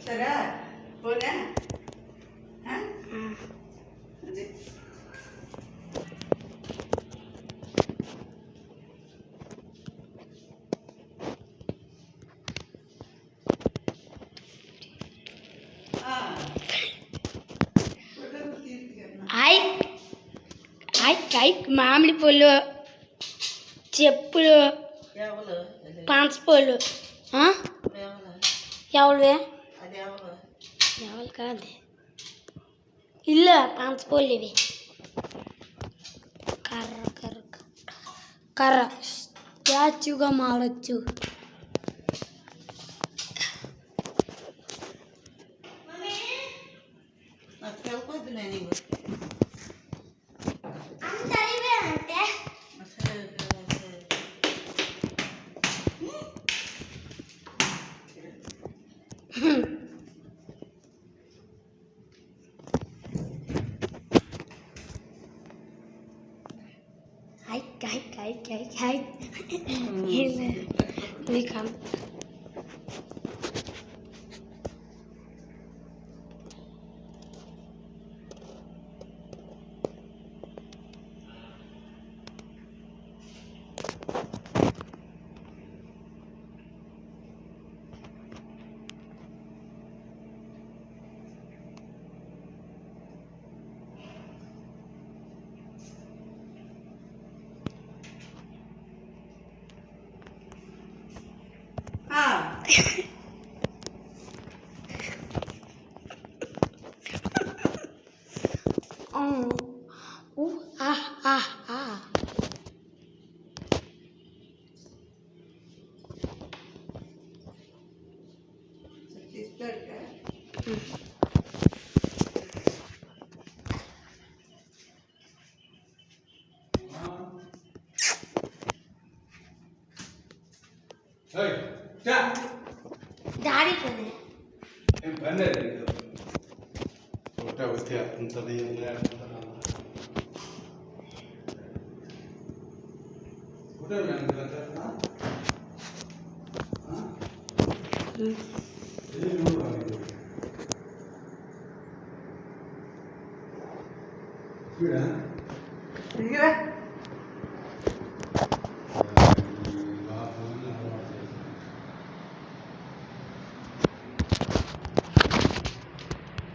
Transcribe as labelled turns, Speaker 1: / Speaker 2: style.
Speaker 1: సరే పోనా
Speaker 2: మామిడి పళ్ళు చెప్పులు పాన్స్పూలు ఎవరు ఎవరు కాదు ఇల్లు పాన్స్పూలు ఇవి కర్ర కర్ర కర్ర స్టాచ్యూగా మారచ్చు Nikam. Daddy pone.
Speaker 3: Bende. Ota uthya antadi le. Ota men gata na. Ha? Ini dulu lagi. Sudah.
Speaker 1: Iya.